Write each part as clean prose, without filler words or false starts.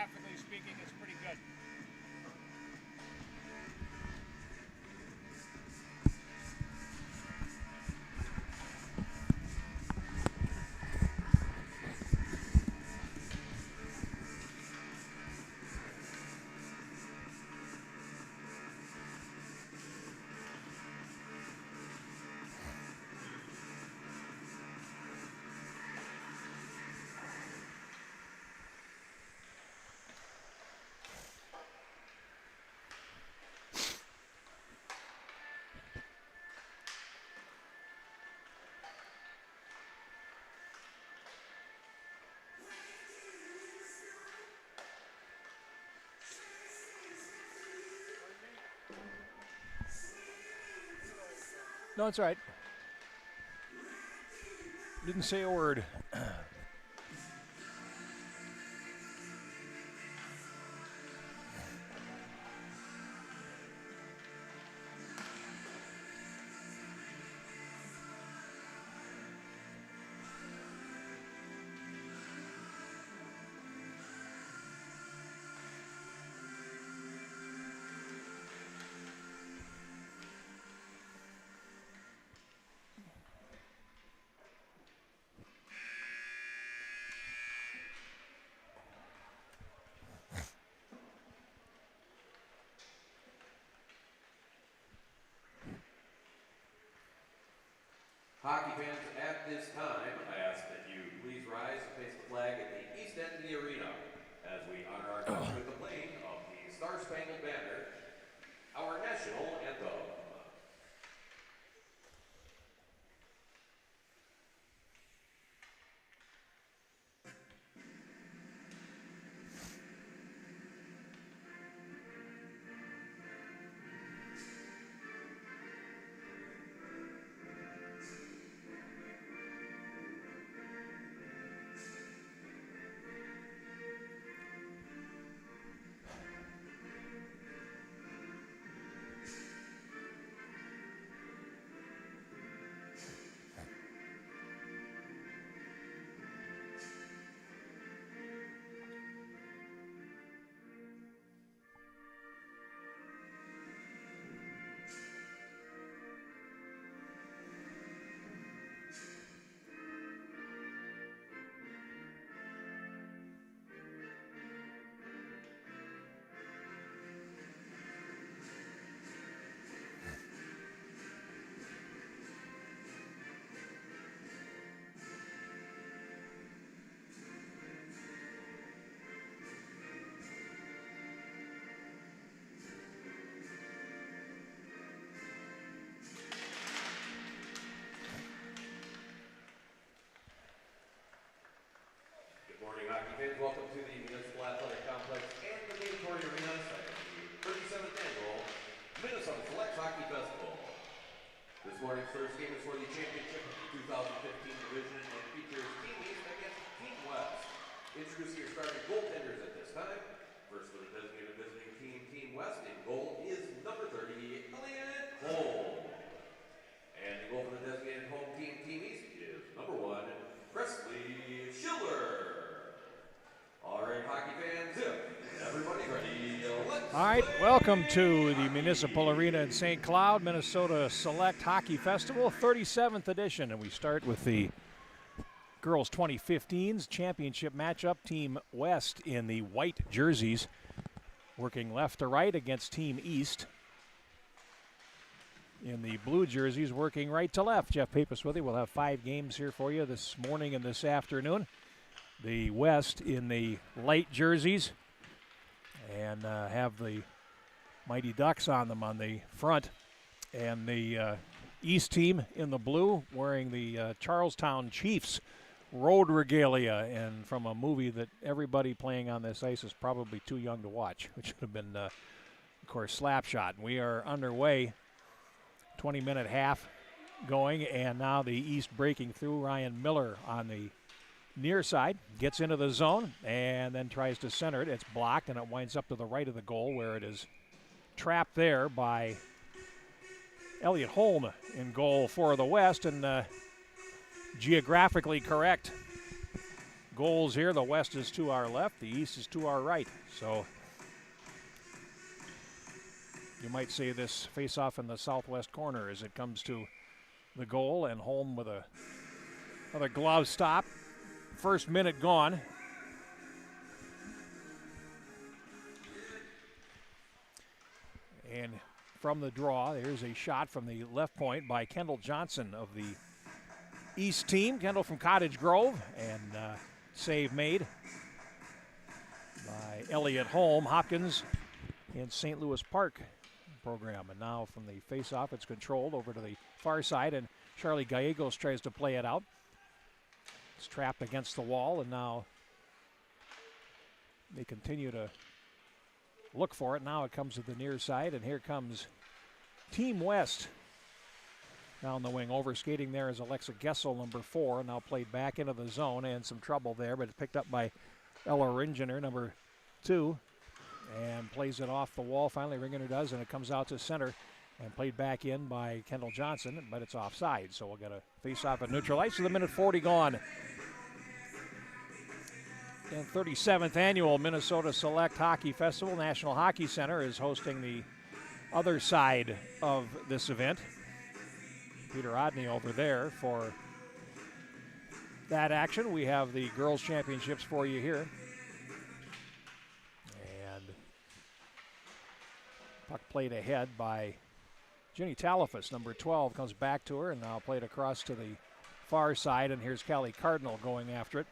geographically speaking, it's pretty good. No, it's all right. Didn't say a word. Hockey fans, at this time, I ask that you please rise and face the flag at the east end of the arena as we honor our country with the playing of the Star-Spangled Banner, our national anthem. Good morning, hockey fans. Welcome to the Municipal Athletic Complex and the Mandatory Arena, site of the 37th annual Minnesota Select Hockey Festival. This morning's first game is for the championship of the 2015 division and features Team East against Team West. Introducing your starting goaltenders at this time. First for the designated visiting team, Team West, in goal is number 30, Elliot Holm. And the goal for the designated home team, Team East, is number 1, Presley Schiller. All right, hockey fans, everybody ready? All right, welcome to the Municipal Arena in St. Cloud, Minnesota Select Hockey Festival, 37th edition. And we start with the girls 2015's championship matchup. Team West in the white jerseys, working left to right against Team East in the blue jerseys, working right to left. Jeff Pappas with you. We'll have 5 games here for you this morning and this afternoon. The West in the light jerseys and have the Mighty Ducks on them on the front. And the East team in the blue wearing the Charlestown Chiefs road regalia, and from a movie that everybody playing on this ice is probably too young to watch, which would have been, of course, Slapshot. We are underway, 20-minute half going, and now the East breaking through. Ryan Miller on the near side, gets into the zone, and then tries to center it. It's blocked, and it winds up to the right of the goal, where it is trapped there by Elliot Holm in goal for the West, and geographically correct. goals here. The West is to our left, the East is to our right. So you might say this face-off in the southwest corner as it comes to the goal, and Holm with another glove stop. First minute gone. And from the draw, there's a shot from the left point by Kendall Johnson of the East team. Kendall from Cottage Grove, and save made by Elliott Holm. Hopkins in St. Louis Park program. And now from the face-off, it's controlled over to the far side, and Charlie Gallegos tries to play it out. It's trapped against the wall, and now they continue to look for it. Now it comes to the near side, and here comes Team West down the wing. Overskating there is Alexa Gessel, number 4, now played back into the zone, and some trouble there, but it's picked up by Ella Ringener, number 2, and plays it off the wall. Finally, Ringener does, and it comes out to center and played back in by Kendall Johnson, but it's offside, so we'll get a face-off at neutral ice with a minute 40 gone. And 37th annual Minnesota Select Hockey Festival. National Hockey Center is hosting the other side of this event. Peter Odney over there for that action. We have the girls' championships for you here. And puck played ahead by Jenny Talifas, number 12, comes back to her, and now played across to the far side, and here's Callie Cardinal going after it.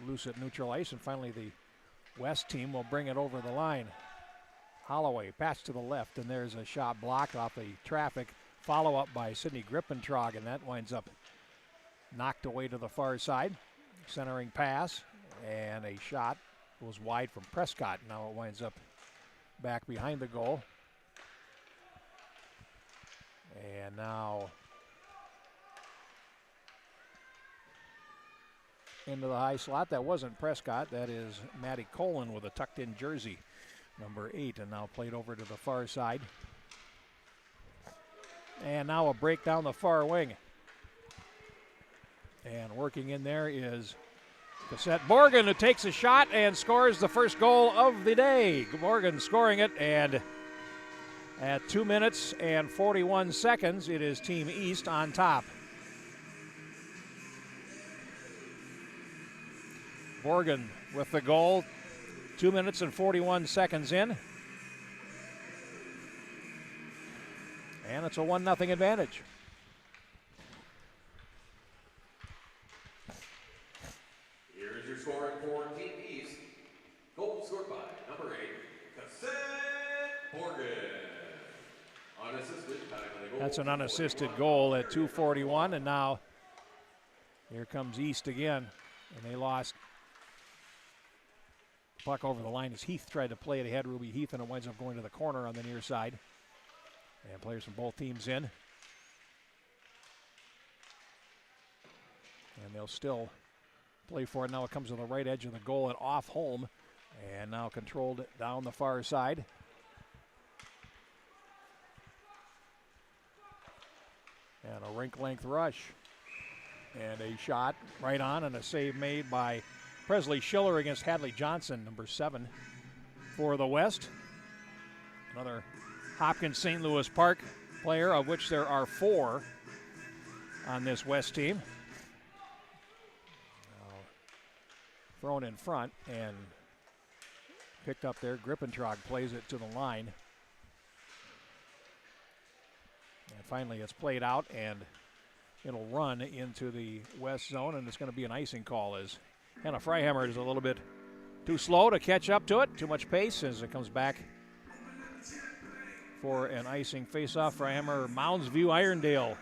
Loose at neutral ice, and finally the West team will bring it over the line. Holloway, pass to the left, and there's a shot blocked off the traffic. Follow-up by Sydney Grippentrog, and that winds up knocked away to the far side. Centering pass, and a shot goes wide from Prescott. Now it winds up back behind the goal. And now into the high slot. That wasn't Prescott. That is Maddie Colin with a tucked-in jersey, number 8, and now played over to the far side. And now a break down the far wing. And working in there is Cassette Morgan, who takes a shot and scores the first goal of the day. Morgan scoring it, and at 2 minutes and 41 seconds, it is Team East on top. Morgan with the goal, 2 minutes and 41 seconds in. And it's a 1-0 advantage. Here is your scoring for Team East. Goal scored by number 8, Cassette Morgan. Unassisted, time of the goal. That's an unassisted goal at 2:41, and now here comes East again, and they lost. Puck over the line as Heath tried to play it ahead, Ruby Heath, and it winds up going to the corner on the near side. And players from both teams in. And they'll still play for it. Now it comes to the right edge of the goal and off Holm. And now controlled down the far side. And a rink-length rush. And a shot right on, and a save made by Presley Schiller against Hadley Johnson, number 7 for the West. Another Hopkins St. Louis Park player, of which there are 4 on this West team. Thrown in front and picked up there. Grippentrog plays it to the line. And finally it's played out, and it'll run into the West zone, and it's going to be an icing call as Hannah Freihammer is a little bit too slow to catch up to it. Too much pace as it comes back for an icing faceoff. Freihammer, Mounds View, Irondale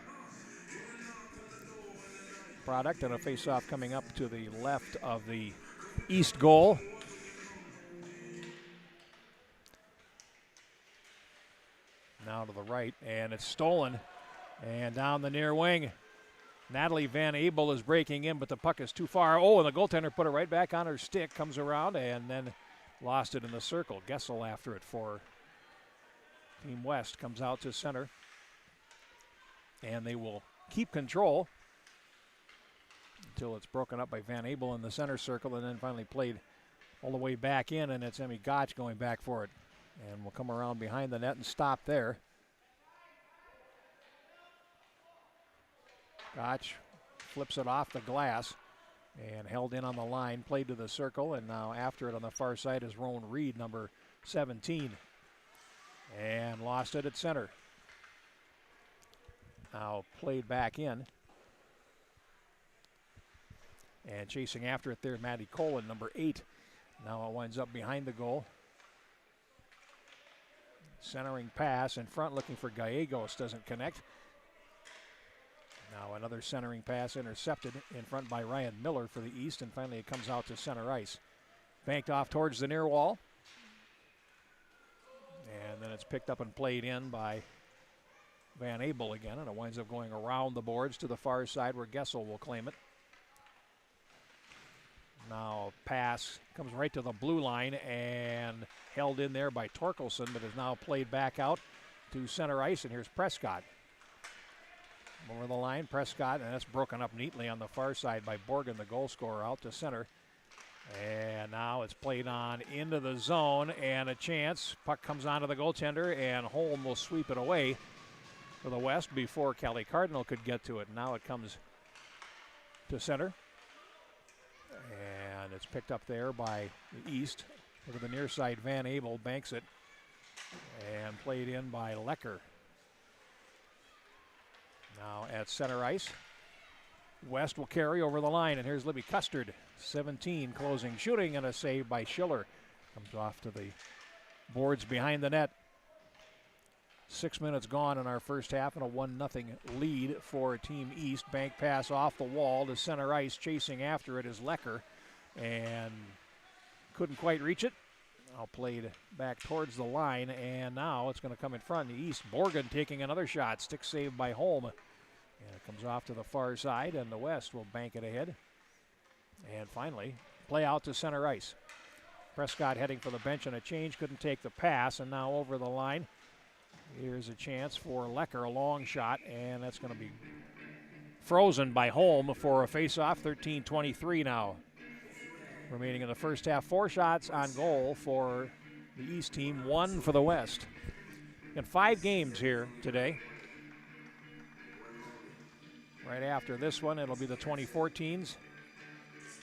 product, and a faceoff coming up to the left of the East goal. Now to the right, and it's stolen. And down the near wing, Natalie Van Abel is breaking in, but the puck is too far. Oh, and the goaltender put it right back on her stick, comes around, and then lost it in the circle. Gessel after it for Team West, comes out to center. And they will keep control until it's broken up by Van Abel in the center circle, and then finally played all the way back in, and it's Emmy Gotch going back for it. And will come around behind the net and stop there. Gotch flips it off the glass and held in on the line, played to the circle, and now after it on the far side is Rowan Reed, number 17. And lost it at center. Now played back in. And chasing after it there, Maddie Colin, number 8. Now it winds up behind the goal. Centering pass in front, looking for Gallegos, doesn't connect. Now another centering pass intercepted in front by Ryan Miller for the East, and finally it comes out to center ice. Banked off towards the near wall. And then it's picked up and played in by Van Abel again, and it winds up going around the boards to the far side where Gessel will claim it. Now pass comes right to the blue line and held in there by Torkelson, but is now played back out to center ice, and here's Prescott. Over the line, Prescott, and that's broken up neatly on the far side by Borgen, the goal scorer, out to center. And now it's played on into the zone, and a chance. Puck comes onto the goaltender, and Holm will sweep it away for the West before Kelly Cardinal could get to it. Now it comes to center. And it's picked up there by the East. Look at the near side, Van Abel banks it. And played in by Lecker. Now at center ice. West will carry over the line, and here's Libby Custard, 17, closing, shooting, and a save by Schiller. Comes off to the boards behind the net. 6 minutes gone in our first half, and a 1-0 lead for Team East. Bank pass off the wall to center ice. Chasing after it is Lecker, and couldn't quite reach it. Now played back towards the line, and now it's going to come in front. The East, Borgen taking another shot. Stick saved by Holm. And it comes off to the far side, and the West will bank it ahead. And finally, play out to center ice. Prescott heading for the bench, and a change, couldn't take the pass, and now over the line. Here's a chance for Lecker, a long shot, and that's going to be frozen by Holm for a face-off. 13:23 now remaining in the first half. 4 shots on goal for the East team, 1 for the West. And 5 games here today. Right after this one, it'll be the 2014s,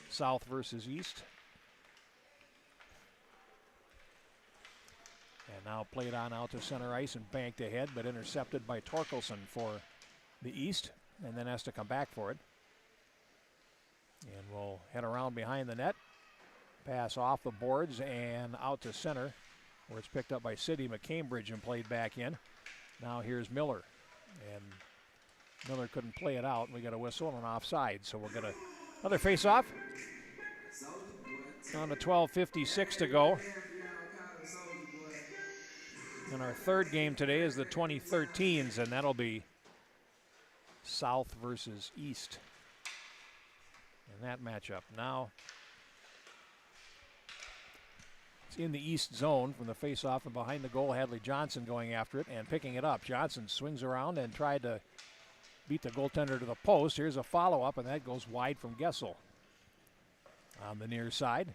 South versus East. And now played on out to center ice and banked ahead, but intercepted by Torkelson for the East, and then has to come back for it. And we'll head around behind the net. Pass off the boards and out to center, where it's picked up by Sidney McCambridge and played back in. Now here's Miller, and Miller couldn't play it out. We got a whistle and an offside, so we'll get another face-off. On to 12:56 to go. And our third game today is the 2013s, and that'll be South versus East in that matchup. Now it's in the East zone from the face-off, and behind the goal, Hadley Johnson going after it and picking it up. Johnson swings around and tried to beat the goaltender to the post. Here's a follow-up, and that goes wide from Gessel. On the near side,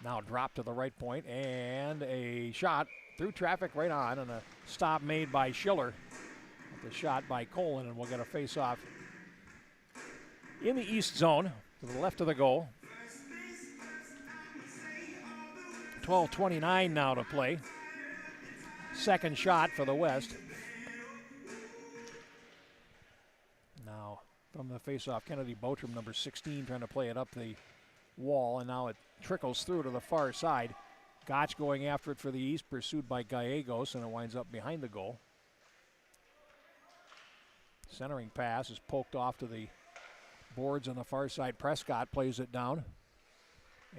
now dropped to the right point, and a shot through traffic right on, and a stop made by Schiller. The shot by Colin, and we'll get a face-off in the East zone to the left of the goal. 12:29 now to play. Second shot for the West. Now from the face-off, Kennedy Boatram, number 16, trying to play it up the wall, and now it trickles through to the far side. Gotch going after it for the East, pursued by Gallegos, and it winds up behind the goal. Centering pass is poked off to the boards on the far side. Prescott plays it down.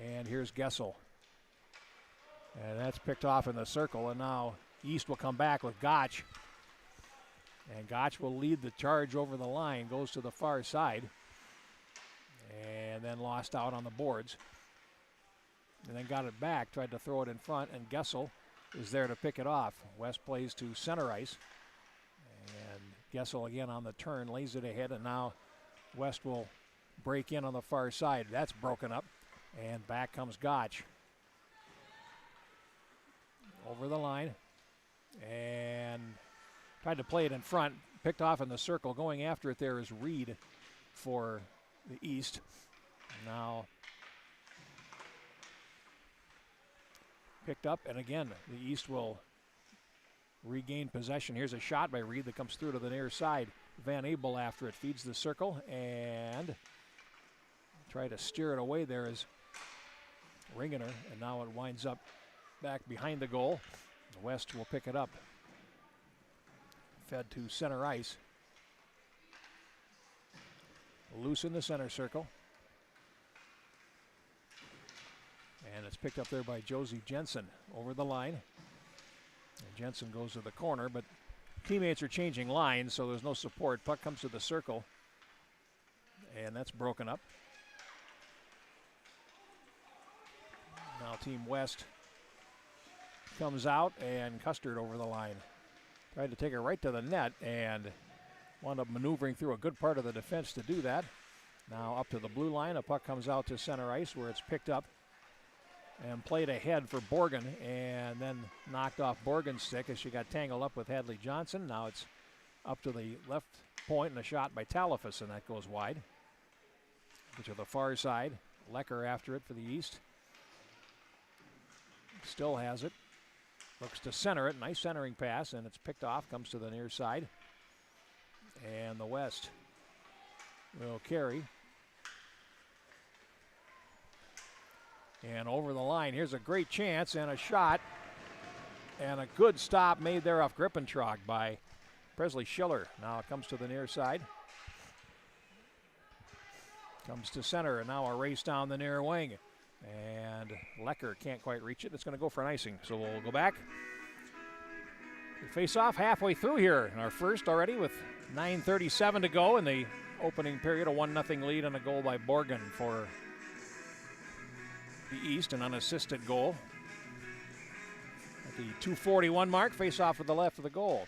And here's Gessel. And that's picked off in the circle, and now East will come back with Gotch. And Gotch will lead the charge over the line, goes to the far side, and then lost out on the boards. And then got it back, tried to throw it in front, and Gessel is there to pick it off. West plays to center ice, and Gessel again on the turn, lays it ahead, and now West will break in on the far side. That's broken up. And back comes Gotch. Over the line. And tried to play it in front. Picked off in the circle. Going after it there is Reed for the East. Now picked up, and again, the East will regain possession. Here's a shot by Reed that comes through to the near side. Van Abel after it, feeds the circle, and try to steer it away there is Ringener, and now it winds up back behind the goal. The West will pick it up. Fed to center ice. Loose in the center circle. And it's picked up there by Josie Jensen over the line. And Jensen goes to the corner, but teammates are changing lines, so there's no support. Puck comes to the circle, and that's broken up. Now Team West comes out, and Custard over the line. Tried to take it right to the net, and wound up maneuvering through a good part of the defense to do that. Now up to the blue line, a puck comes out to center ice where it's picked up and played ahead for Borgen, and then knocked off Borgen's stick as she got tangled up with Hadley Johnson. Now it's up to the left point and a shot by Talifas, and that goes wide. To the far side, Lecker after it for the East. Still has it. Looks to center it, nice centering pass, and it's picked off, comes to the near side. And the West will carry. And over the line, here's a great chance and a shot. And a good stop made there off Grippentrog by Presley Schiller. Now it comes to the near side. Comes to center, and now a race down the near wing. And Lecker can't quite reach it. It's going to go for an icing. So we'll go back. Face off halfway through here in our first already with 9:37 to go in the opening period. A 1-0 lead and a goal by Borgen for the East, an unassisted goal. At the 2:41 mark, face off with the left of the goal.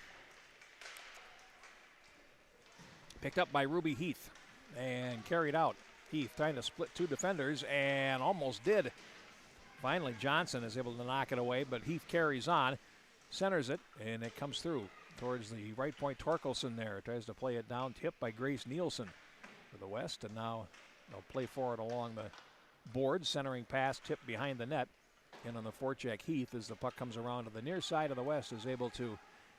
Picked up by Ruby Heath and carried out. Heath trying to split two defenders and almost did. Finally, Johnson is able to knock it away, but Heath carries on, centers it, and it comes through towards the right point. Torkelson there tries to play it down, tipped by Grace Nielsen for the West, and now they'll play forward along the board, centering pass, tipped behind the net. And on the forecheck, Heath, as the puck comes around to the near side of the West, is able to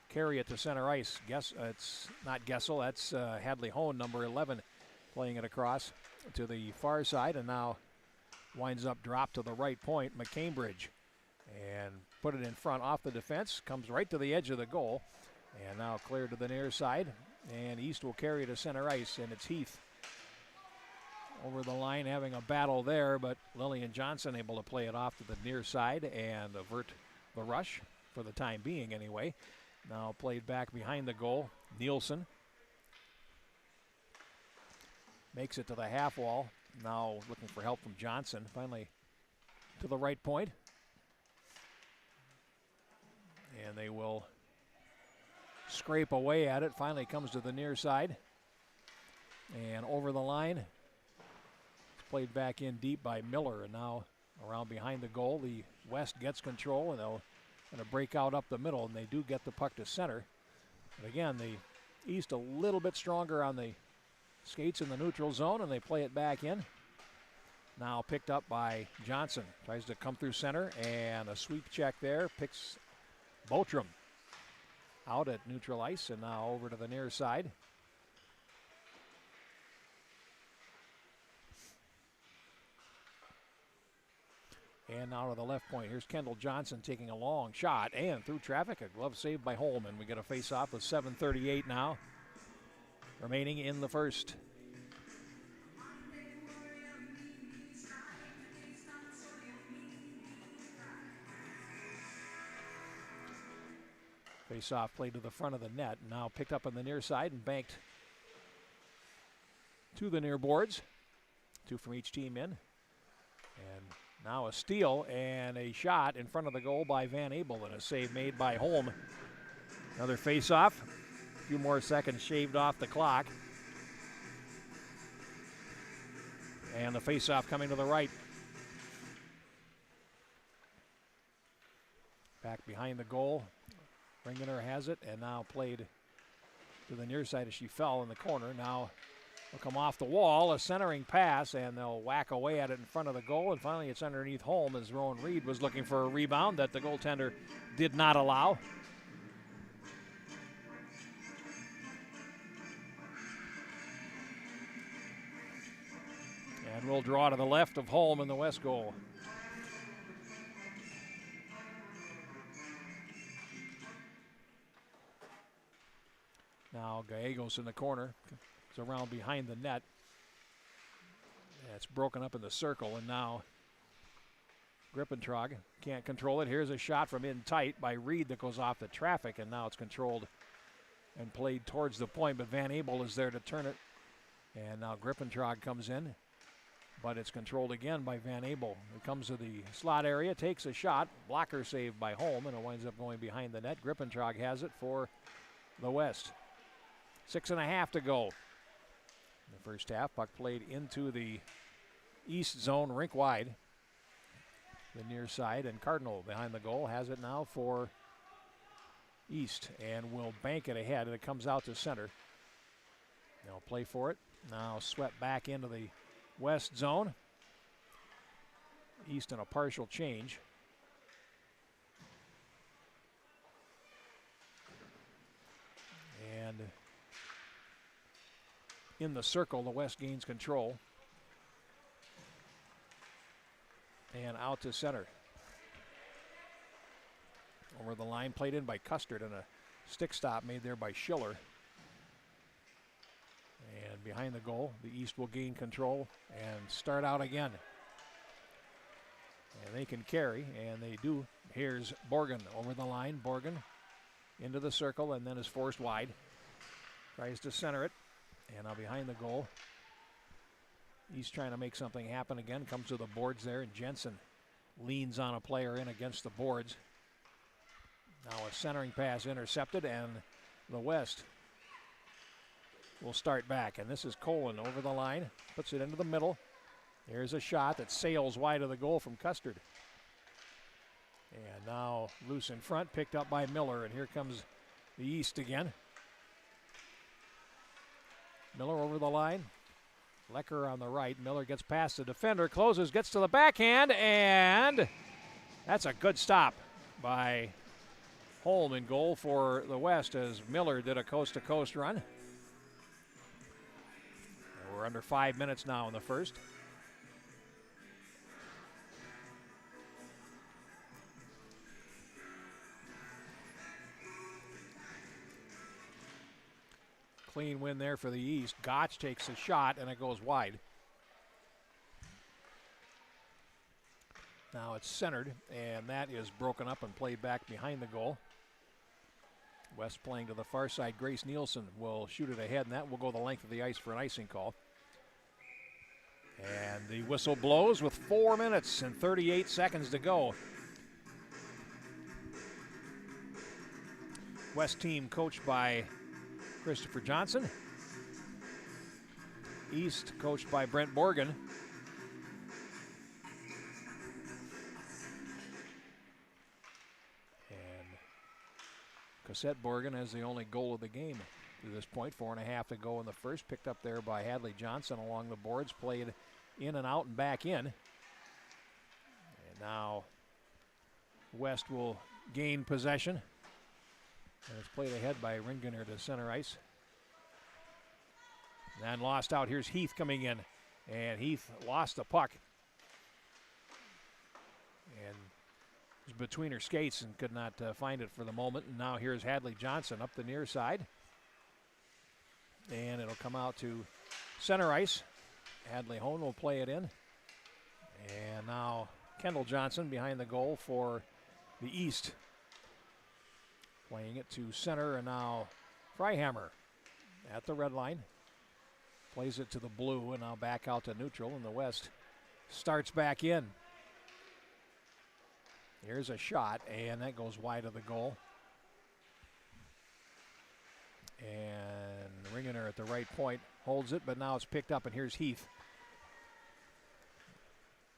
carry it to center ice. It's not Gessel, that's Hadley Hone, number 11, playing it across to the far side, and now winds up drop to the right point. McCambridge, and put it in front off the defense, comes right to the edge of the goal, and now cleared to the near side, and East will carry to center ice, and it's Heath over the line having a battle there, but Lillian Johnson able to play it off to the near side and avert the rush for the time being anyway. Now played back behind the goal. Nielsen makes it to the half wall. Now looking for help from Johnson. Finally to the right point. And they will scrape away at it. Finally comes to the near side. And over the line. It's played back in deep by Miller. And now around behind the goal. The West gets control, and they'll going to break out up the middle, and they do get the puck to center. But again, the East a little bit stronger on the skates in the neutral zone, and they play it back in. Now picked up by Johnson. Tries to come through center, and a sweep check there. Picks Boatram out at neutral ice, and now over to the near side. And now to the left point. Here's Kendall Johnson taking a long shot and through traffic. A glove saved by Holman. We get a face-off with 7:38 now remaining in the first. Face-off played to the front of the net. Now picked up on the near side and banked to the near boards. Two from each team in. And now a steal and a shot in front of the goal by Van Abel, and a save made by Holm. Another face-off. A few more seconds shaved off the clock. And the faceoff coming to the right. Back behind the goal. Ringener has it, and now played to the near side as she fell in the corner. Now will come off the wall, a centering pass, and they'll whack away at it in front of the goal. And finally, it's underneath Holm as Rowan Reed was looking for a rebound that the goaltender did not allow. And we'll draw to the left of Holm in the west goal. Now Gallegos in the corner. It's around behind the net. It's broken up in the circle, and now Grippentrog can't control it. Here's a shot from in tight by Reed that goes off the traffic, and now it's controlled and played towards the point, but Van Abel is there to turn it. And now Grippentrog comes in, but it's controlled again by Van Abel. It comes to the slot area, takes a shot, blocker saved by Holm, and it winds up going behind the net. Grippentrog has it for the West. 6.5 to go. In the first half, puck played into the east zone, rink wide. The near side, and Cardinal behind the goal has it now for east and will bank it ahead, and it comes out to center. They'll play for it. Now swept back into the west zone. East in a partial change. And in the circle, the West gains control. And out to center. Over the line, played in by Custard, and a stick stop made there by Schiller. And behind the goal, the East will gain control and start out again. And they can carry, and they do. Here's Borgen over the line. Borgen into the circle and then is forced wide. Tries to center it, and now behind the goal. East trying to make something happen again. Comes to the boards there, and Jensen leans on a player in against the boards. Now a centering pass intercepted, and the West will start back. And this is Colin over the line, puts it into the middle. Here's a shot that sails wide of the goal from Custard. And now loose in front, picked up by Miller, and here comes the East again. Miller over the line. Lecker on the right. Miller gets past the defender, closes, gets to the backhand, and that's a good stop by Holm in goal for the West as Miller did a coast-to-coast run. And we're under 5 minutes now in the first. Clean win there for the East. Gotch takes a shot, and it goes wide. Now it's centered, and that is broken up and played back behind the goal. West playing to the far side. Grace Nielsen will shoot it ahead, and that will go the length of the ice for an icing call. And the whistle blows with 4 minutes and 38 seconds to go. West team coached by Christopher Johnson. East coached by Brent Borgen. And Cossette Borgen has the only goal of the game to this point. 4.5 to go in the first. Picked up there by Hadley Johnson along the boards. Played in and out and back in. And now West will gain possession. And it's played ahead by Ringener to center ice. And lost out. Here's Heath coming in. And Heath lost the puck. And was between her skates and could not find it for the moment. And now here's Hadley Johnson up the near side. And it'll come out to center ice. Hadley Hone will play it in. And now Kendall Johnson behind the goal for the East. Playing it to center, and now Freihammer at the red line. Plays it to the blue, and now back out to neutral, and the West starts back in. Here's a shot, and that goes wide of the goal. And Ringener at the right point holds it, but now it's picked up, and here's Heath.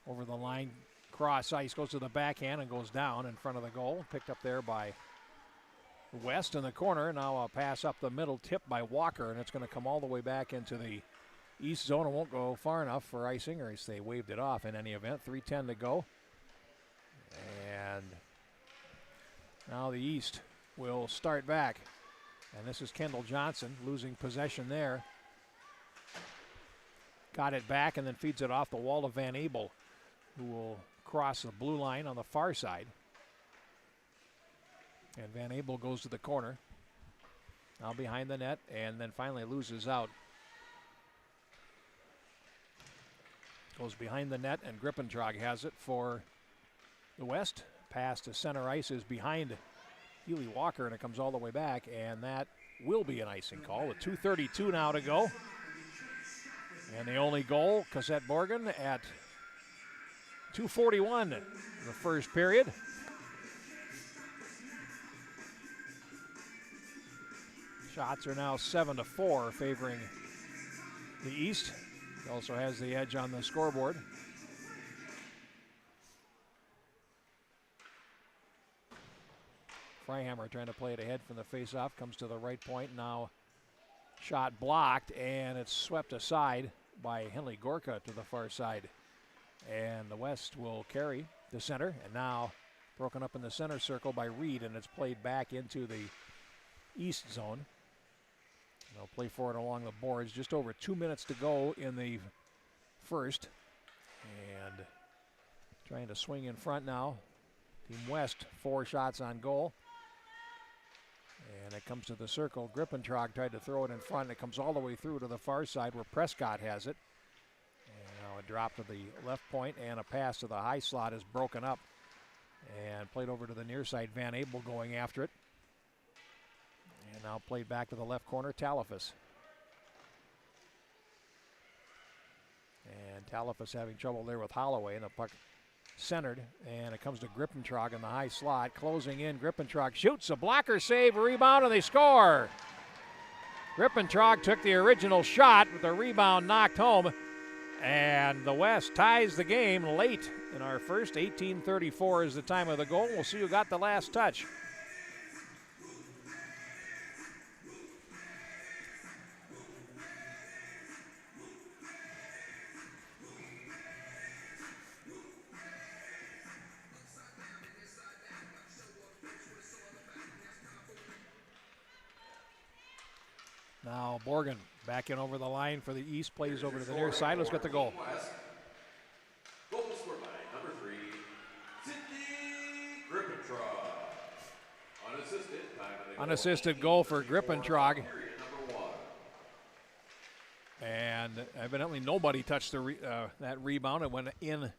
over the line, cross ice, goes to the backhand and goes down in front of the goal. Picked up there by West in the corner. Now a pass up the middle, tipped by Walker, and it's going to come all the way back into the east zone. It won't go far enough for icing, or they waved it off in any event. 3:10 to go. And now the East will start back. And this is Kendall Johnson losing possession there. Got it back and then feeds it off the wall to Van Abel, who will cross the blue line on the far side. And Van Abel goes to the corner. Now behind the net and then finally loses out. Goes behind the net and Grippentrog has it for the West. Pass to center ice is behind Healy Walker, and it comes all the way back, and that will be an icing call with 2:32 now to go. And the only goal, Cosette Borgen at 2:41 in the first period. Shots are now 7-4 favoring the East. He also has the edge on the scoreboard. Freihammer trying to play it ahead from the faceoff, comes to the right point. Now shot blocked, and it's swept aside by Henley Gorka to the far side. And the West will carry the center, and now broken up in the center circle by Reed, and it's played back into the east zone. They'll play for it along the boards. Just over 2 minutes to go in the first. And trying to swing in front now. Team West, 4 shots on goal. And it comes to the circle. Grippentrog tried to throw it in front. It comes all the way through to the far side where Prescott has it. And now a drop to the left point, and a pass to the high slot is broken up and played over to the near side. Van Abel going after it. And now played back to the left corner, Talafas. And Talafas having trouble there with Holloway, and the puck centered, and it comes to Grippentrog in the high slot. Closing in, Grippentrog shoots, a blocker save, a rebound, and they score. Grippentrog took the original shot with the rebound knocked home, and the West ties the game late in our first. 18:34 is the time of the goal. We'll see who got the last touch. Now Borgen back in over the line for the East, plays over to the near side. Let's get the goal. Goal scored by number 3, Sidney Grippentrog. Unassisted goal for Grippentrog. And evidently nobody touched that rebound. It went in.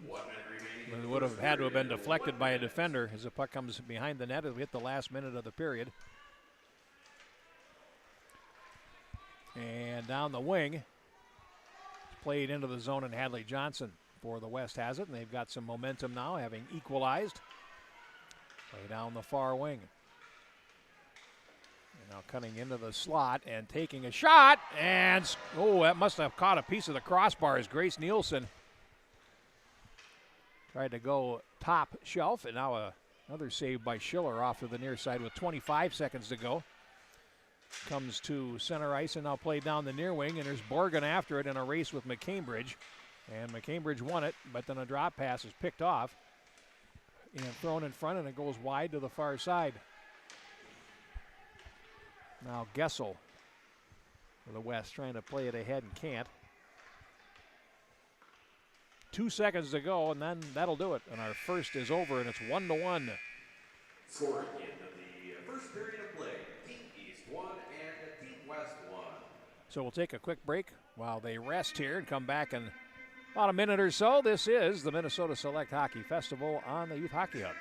It would have had to have been deflected by a defender as the puck comes behind the net. It'll hit the last minute of the period. And down the wing, it's played into the zone, and Hadley Johnson for the West has it, and they've got some momentum now, having equalized. Play down the far wing. And now cutting into the slot and taking a shot, and that must have caught a piece of the crossbar as Grace Nielsen tried to go top shelf, and now another save by Schiller off to the near side with 25 seconds to go. Comes to center ice and now played down the near wing, and there's Borgen after it in a race with McCambridge. And McCambridge won it, but then a drop pass is picked off and thrown in front, and it goes wide to the far side. Now Gessel for the West trying to play it ahead and can't. 2 seconds to go, and then that'll do it. And our first is over, and it's 1-1. Scoring in the first period of play. Team East 1 and Team West 1. So we'll take a quick break while they rest here and come back in about a minute or so. This is the Minnesota Select Hockey Festival on the Youth Hockey Hub.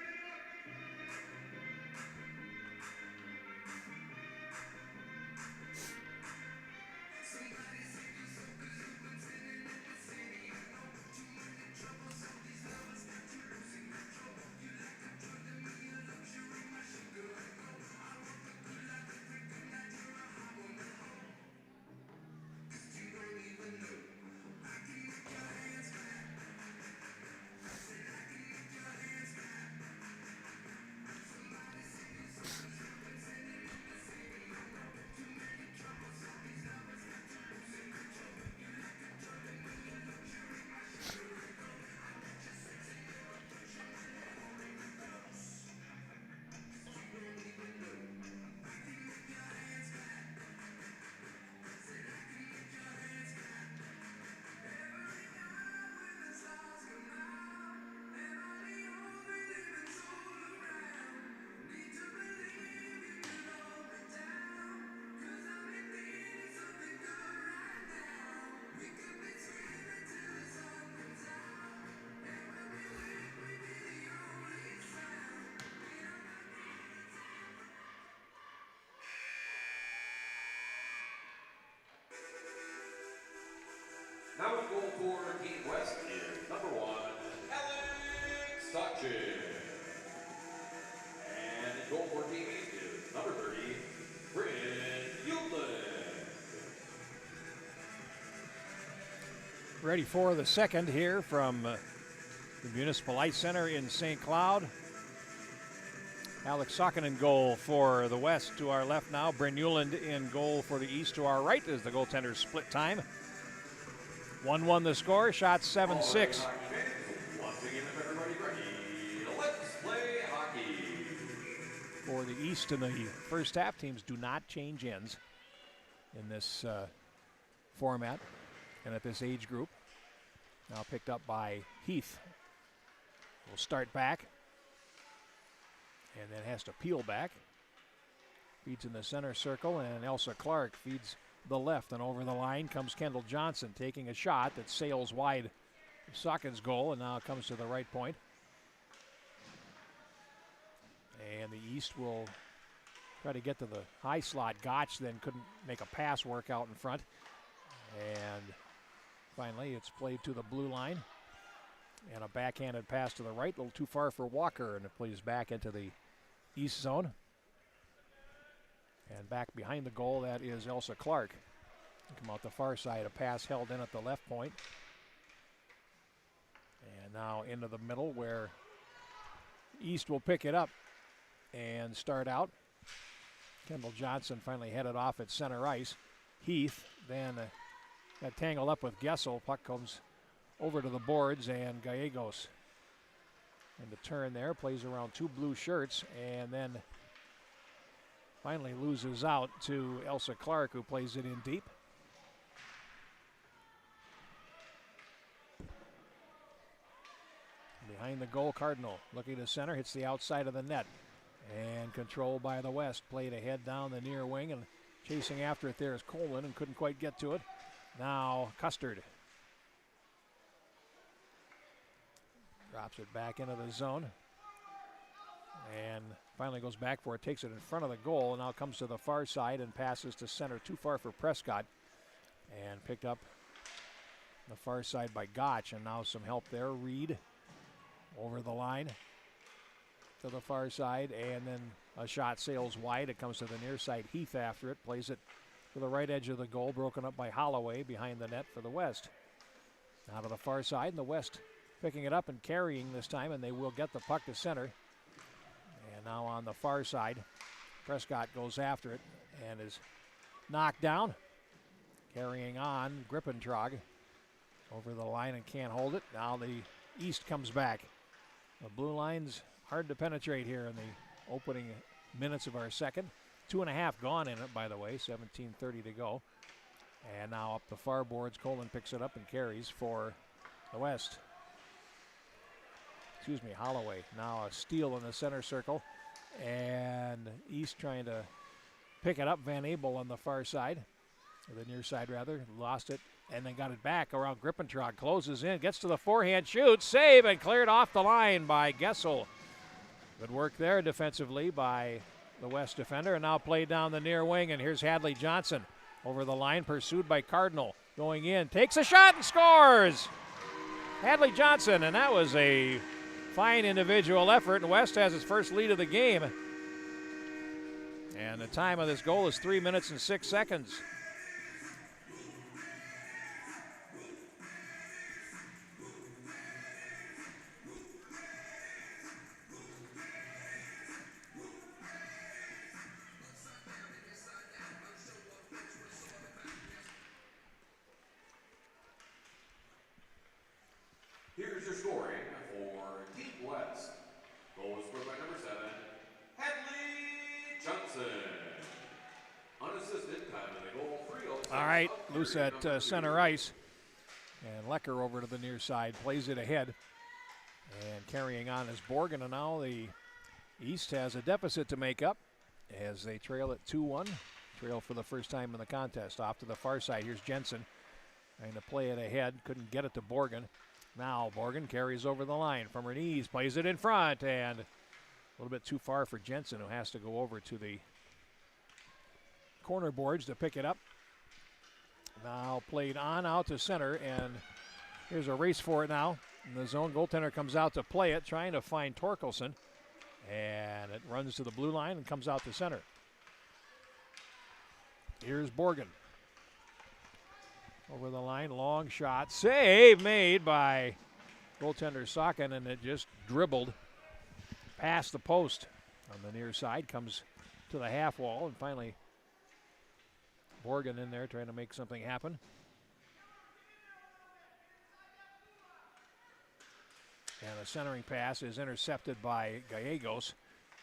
goal for Team West is number 1, Alex Sachin. And in goal for Team East is number 30, Bryn Euland. Ready for the second here from the Municipal Ice Center in St. Cloud. Alex Sachin in goal for the West to our left now. Bryn Euland in goal for the East to our right as the goaltenders split time. 1-1 the score, shot 7-6. Once again, if everybody ready, let's play hockey. For the East in the first half, teams do not change ends in this format and at this age group. Now picked up by Heath. Will start back and then has to peel back. Feeds in the center circle, and Elsa Clark feeds the left, and over the line comes Kendall Johnson taking a shot that sails wide of Sachin's goal, and now comes to the right point. And the East will try to get to the high slot. Gotch then couldn't make a pass work out in front. And finally it's played to the blue line. And a backhanded pass to the right, a little too far for Walker, and it plays back into the East zone. And back behind the goal, that is Elsa Clark. Come out the far side, a pass held in at the left point. And now into the middle where East will pick it up and start out. Kendall Johnson finally headed off at center ice. Heath then got tangled up with Gessel. Puck comes over to the boards, and Gallegos in the turn there, plays around two blue shirts, and then finally loses out to Elsa Clark, who plays it in deep. Behind the goal, Cardinal looking to center, hits the outside of the net, and controlled by the West. Played ahead down the near wing, and chasing after it there is Coleman, and couldn't quite get to it. Now Custard drops it back into the zone, and finally goes back for it, takes it in front of the goal, and now comes to the far side and passes to center, too far for Prescott, and picked up the far side by Gotch, and now some help there. Reed over the line to the far side, and then a shot sails wide. It comes to the near side. Heath after it, plays it to the right edge of the goal, broken up by Holloway behind the net for the West. Now to the far side, and the West picking it up and carrying this time, and they will get the puck to center. And now on the far side, Prescott goes after it and is knocked down. Carrying on, Grippentrog over the line and can't hold it. Now the East comes back. The blue line's hard to penetrate here in the opening minutes of our second. 2.5 gone in it, by the way, 17:30 to go. And now up the far boards, Coleman picks it up and carries for the West. Holloway. Now a steal in the center circle, and East trying to pick it up. Van Abel on the far side, or the near side rather, lost it, and then got it back around Grippentrog. Closes in, gets to the forehand, shoots, save, and cleared off the line by Gessel. Good work there defensively by the West defender, and now played down the near wing, and here's Hadley Johnson over the line, pursued by Cardinal. Going in, takes a shot and scores! Hadley Johnson, and that was a fine individual effort, and West has its first lead of the game. And the time of this goal is 3 minutes and 6 seconds. Here's your scoring for Team West. Goal was scored by number 7, Hadley Johnson. Unassisted, time of the goal, 3:06. All right, loose at center ice. And Lecker over to the near side, plays it ahead. And carrying on is Borgen, and now the East has a deficit to make up as they trail at 2-1. Trail for the first time in the contest. Off to the far side, here's Jensen trying to play it ahead, couldn't get it to Borgen. Now Borgen carries over the line from her knees, plays it in front, and a little bit too far for Jensen, who has to go over to the corner boards to pick it up. Now played on out to center, and Here's a race for it now. And the zone goaltender comes out to play it, trying to find Torkelson. And it runs to the blue line and comes out to center. Here's Borgen. Over the line, long shot. Save made by goaltender Socken, and it just dribbled past the post on the near side. Comes to the half wall, and finally Borgen in there trying to make something happen. And the centering pass is intercepted by Gallegos,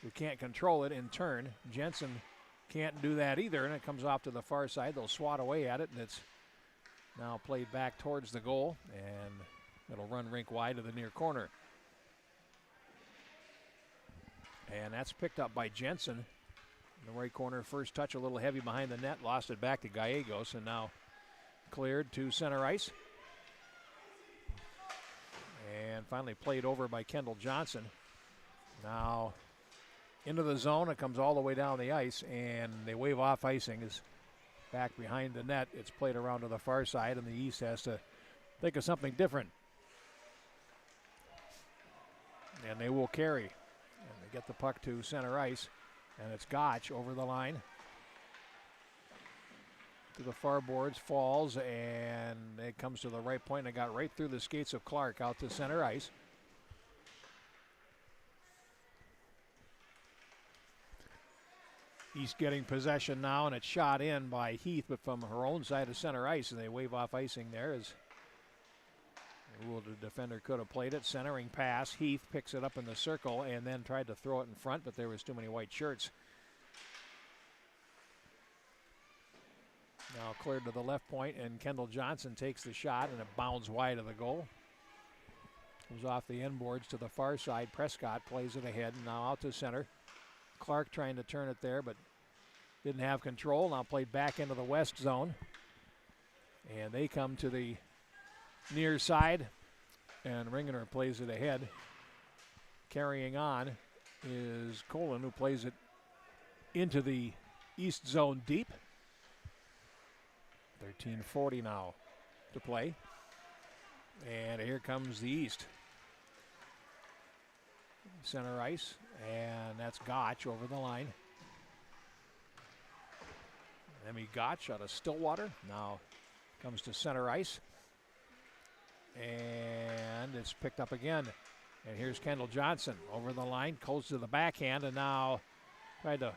who can't control it in turn. Jensen can't do that either, and it comes off to the far side. They'll swat away at it, and it's now played back towards the goal, and it'll run rink wide to the near corner. And that's picked up by Jensen. In the right corner, first touch a little heavy behind the net, lost it back to Gallegos, and now cleared to center ice. And finally played over by Kendall Johnson. Now into the zone, it comes all the way down the ice, and they wave off icing. Is back behind the net. It's played around to the far side, and the East has to think of something different. And they will carry. And they get the puck to center ice, and it's Gotch over the line. To the far boards, falls, and it comes to the right point, and it got right through the skates of Clark out to center ice. East getting possession now, and it's shot in by Heath, but from her own side of center ice, and they wave off icing there as the defender could have played it. Centering pass, Heath picks it up in the circle and then tried to throw it in front, but there was too many white shirts. Now cleared to the left point, and Kendall Johnson takes the shot, and it bounds wide of the goal. Comes off the end boards to the far side. Prescott plays it ahead, and now out to center. Clark trying to turn it there, but didn't have control. Now played back into the west zone. And they come to the near side, and Ringener plays it ahead. Carrying on is Colin, who plays it into the east zone deep. 13:40 now to play. And here comes the East. Center ice, and that's Gotch over the line. Emmy Gotch out of Stillwater. Now comes to center ice. And it's picked up again. And here's Kendall Johnson over the line, goes to the backhand, and now tried to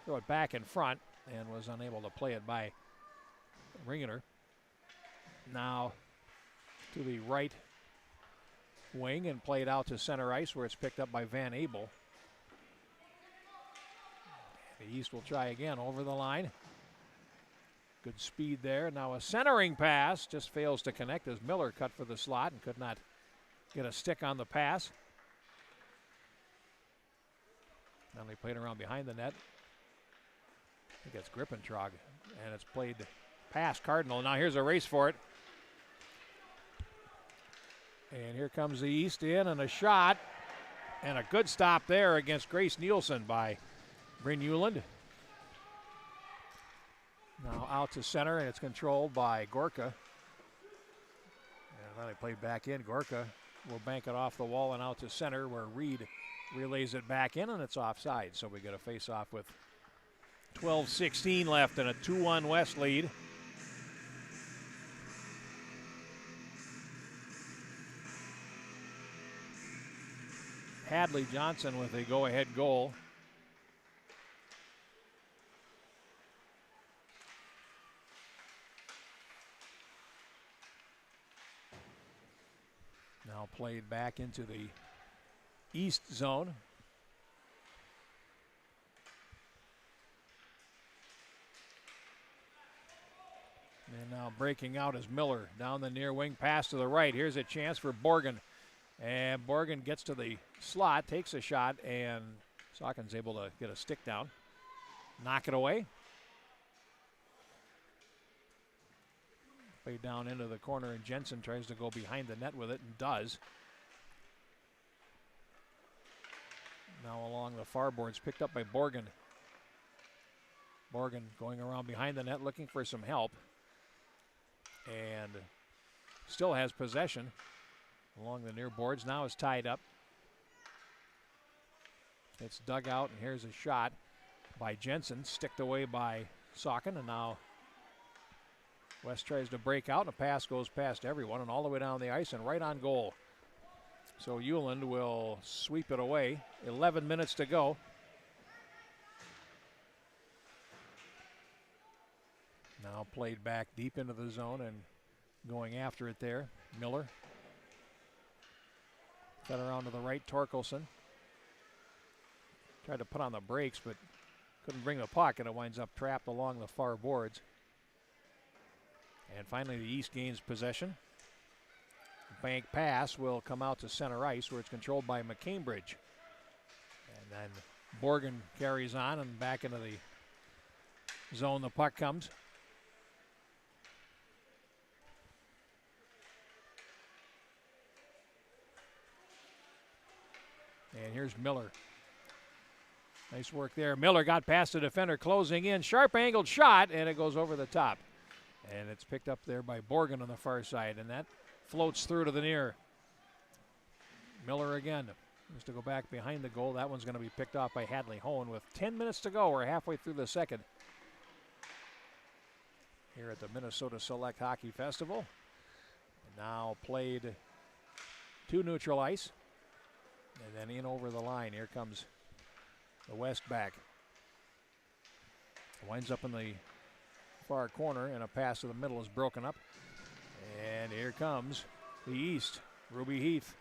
throw it back in front and was unable to play it by Ringener. Now to the right wing and played out to center ice, where it's picked up by Van Abel. The East will try again over the line. Good speed there. Now a centering pass just fails to connect as Miller cut for the slot and could not get a stick on the pass. Now they played around behind the net. I think it's Grippentrog, and it's played past Cardinal. Now here's a race for it. And here comes the East in, and a shot, and a good stop there against Grace Nielsen by Bryn Euland. Now out to center, and it's controlled by Gorka. And then they play back in. Gorka will bank it off the wall and out to center, where Reed relays it back in, and it's offside. So we get a face-off with 12:16 left and a 2-1 West lead. Hadley Johnson with a go-ahead goal. Now played back into the east zone. And now breaking out is Miller down the near wing, pass to the right. Here's a chance for Borgen. And Borgen gets to the slot, takes a shot, and Sawkin's able to get a stick down. Knock it away. Played down into the corner, and Jensen tries to go behind the net with it and does. Now along the far boards, picked up by Borgen. Borgen going around behind the net looking for some help. And still has possession along the near boards. Now is tied up. It's dug out, and here's a shot by Jensen, sticked away by Saucon, and now West tries to break out, and a pass goes past everyone and all the way down the ice and right on goal. So Euland will sweep it away. 11 minutes to go. Now played back deep into the zone and going after it there. Miller. Got around to the right, Torkelson. Tried to put on the brakes, but couldn't bring the puck, and it winds up trapped along the far boards. And finally, the East gains possession. Bank pass will come out to center ice, where it's controlled by McCambridge. And then Borgen carries on, and back into the zone the puck comes. And here's Miller. Nice work there. Miller got past the defender, closing in. Sharp angled shot, and it goes over the top. And it's picked up there by Borgen on the far side, and that floats through to the near. Miller again needs to go back behind the goal. That one's going to be picked off by Hadley Hohn with 10 minutes to go. We're halfway through the second here at the Minnesota Select Hockey Festival. And now played to neutral ice. And then in over the line. Here comes the West back. Winds up in the far corner, and a pass to the middle is broken up. And here comes the East. Ruby Heath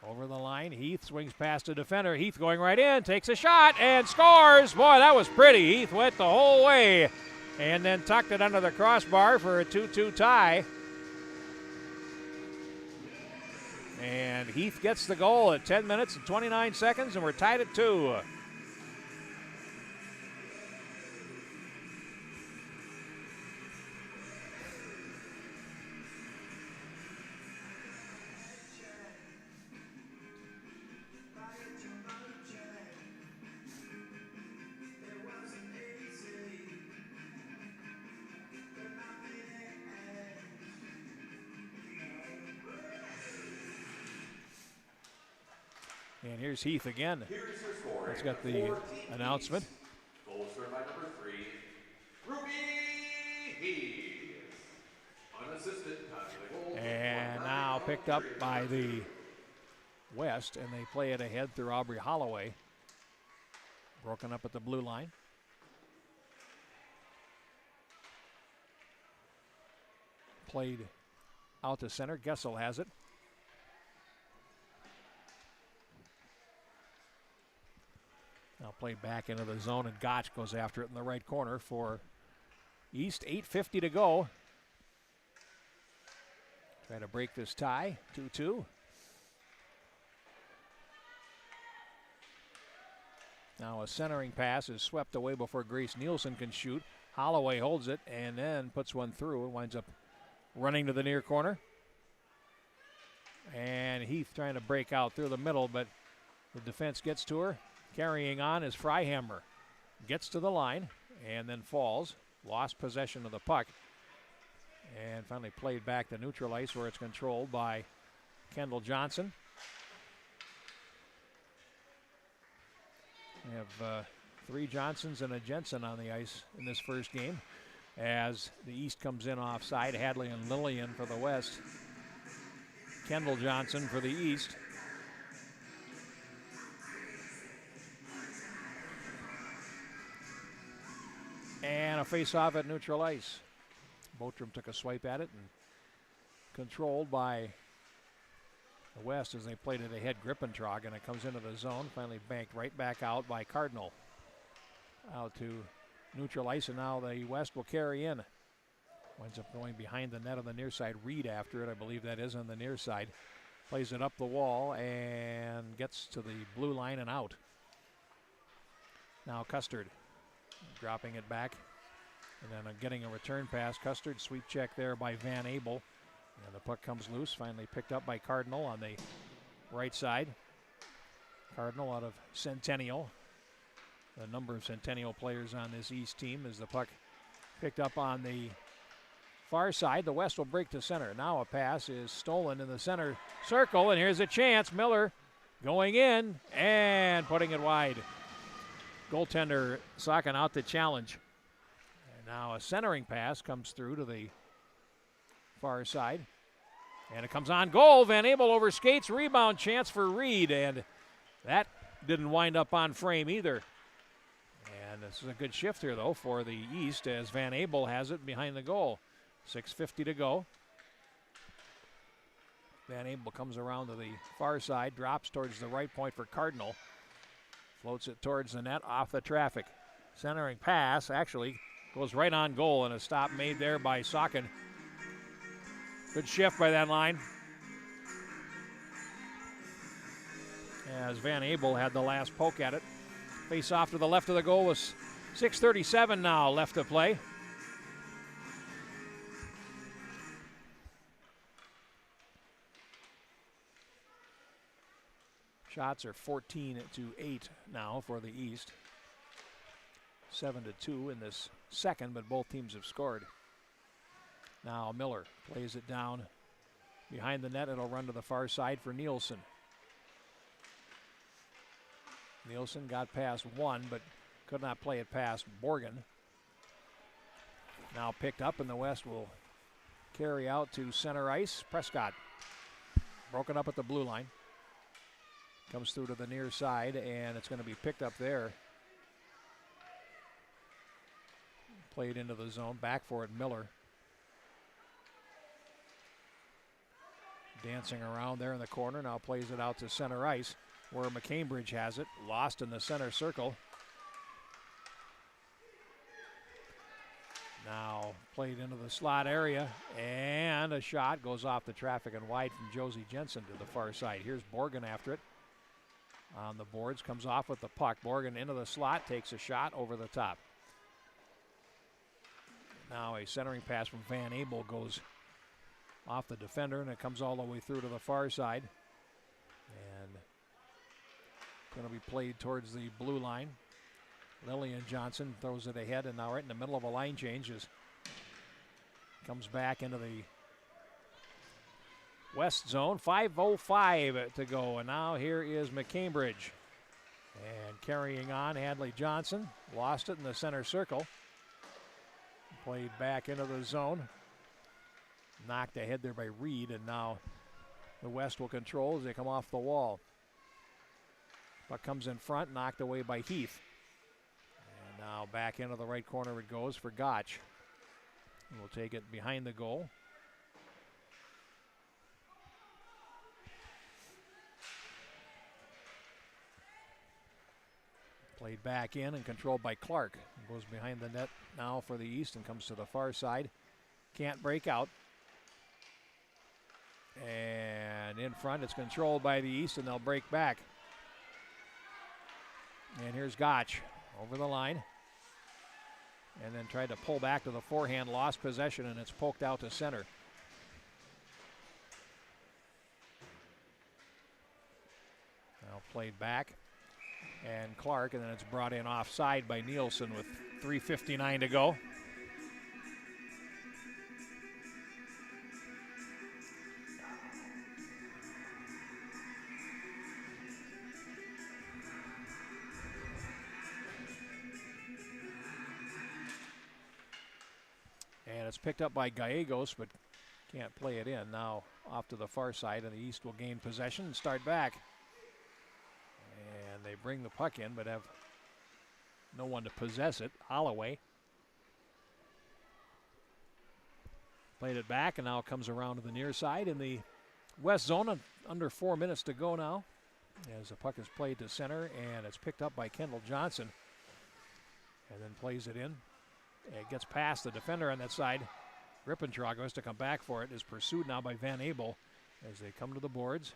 over the line. Heath swings past the defender. Heath going right in, takes a shot, and scores. Boy, that was pretty. Heath went the whole way and then tucked it under the crossbar for a 2-2 tie. And Heath gets the goal at 10 minutes and 29 seconds, and we're tied at 2. And here's Heath again. He's got the announcement. Goal scored by number 3, Ruby Heath. Unassisted. And now picked up by the West, and they play it ahead through Aubrey Holloway. Broken up at the blue line. Played out to center. Gessel has it. Now played back into the zone, and Gotch goes after it in the right corner for East. 8:50 to go. Trying to break this tie, 2-2. Now a centering pass is swept away before Grace Nielsen can shoot. Holloway holds it and then puts one through and winds up running to the near corner. And Heath trying to break out through the middle, but the defense gets to her. Carrying on is Freihammer. Gets to the line and then falls. Lost possession of the puck. And finally played back to neutral ice, where it's controlled by Kendall Johnson. We have 3 Johnsons and a Jensen on the ice in this first game, as the East comes in offside. Hadley and Lillian for the West. Kendall Johnson for the East. And a face-off at neutral ice. Botrom took a swipe at it and controlled by the West as they played it ahead. Grippentrog, and it comes into the zone. Finally banked right back out by Cardinal. Out to neutral ice, and now the West will carry in. Winds up going behind the net on the near side. Reed after it, I believe that is on the near side. Plays it up the wall and gets to the blue line and out. Now Custard dropping it back, and then getting a return pass. Custard, sweep check there by Van Abel, and the puck comes loose. Finally picked up by Cardinal on the right side. Cardinal out of Centennial. The number of Centennial players on this East team, as the puck picked up on the far side. The West will break to center. Now a pass is stolen in the center circle, and here's a chance. Miller going in and putting it wide. Goaltender Sakan out to challenge. And now a centering pass comes through to the far side. And it comes on goal. Van Abel over skates. Rebound chance for Reed. And that didn't wind up on frame either. And this is a good shift here, though, for the East as Van Abel has it behind the goal. 6:50 to go. Van Abel comes around to the far side, drops towards the right point for Cardinal. Floats it towards the net, off the traffic. Centering pass actually goes right on goal, and a stop made there by Sakan. Good shift by that line. As Van Abel had the last poke at it. Face off to the left of the goal with 6:37 now left to play. Shots are 14-8 now for the East. 7-2 in this second, but both teams have scored. Now Miller plays it down behind the net. It'll run to the far side for Nielsen. Nielsen got past one, but could not play it past Borgen. Now picked up, and the West will carry out to center ice. Prescott broken up at the blue line. Comes through to the near side, and it's going to be picked up there. Played into the zone. Back for it, Miller. Dancing around there in the corner. Now plays it out to center ice, where McCambridge has it. Lost in the center circle. Now played into the slot area, and a shot goes off the traffic and wide from Josie Jensen to the far side. Here's Borgen after it. On the boards, comes off with the puck. Borgen into the slot, takes a shot over the top. Now a centering pass from Van Abel goes off the defender, and it comes all the way through to the far side. And going to be played towards the blue line. Lillian Johnson throws it ahead, and now right in the middle of a line change is comes back into the West zone. 5:05 to go, and now here is McCambridge. And carrying on, Hadley Johnson lost it in the center circle. Played back into the zone. Knocked ahead there by Reed, and now the West will control as they come off the wall. Puck comes in front, knocked away by Heath. And now back into the right corner it goes for Gotch. And we'll take it behind the goal. Played back in and controlled by Clark. Goes behind the net now for the East and comes to the far side. Can't break out. And in front, it's controlled by the East, and they'll break back. And here's Gotch over the line. And then tried to pull back to the forehand, lost possession, and it's poked out to center. Now played back. And Clark, and then it's brought in offside by Nielsen with 3:59 to go. And it's picked up by Gallegos, but can't play it in. Now off to the far side, and the East will gain possession and start back. And they bring the puck in, but have no one to possess it. Holloway played it back, and now it comes around to the near side in the West zone. Under 4 minutes to go now, as the puck is played to center, and it's picked up by Kendall Johnson, and then plays it in. It gets past the defender on that side. Rippentrog has to come back for it. Is pursued now by Van Abel as they come to the boards.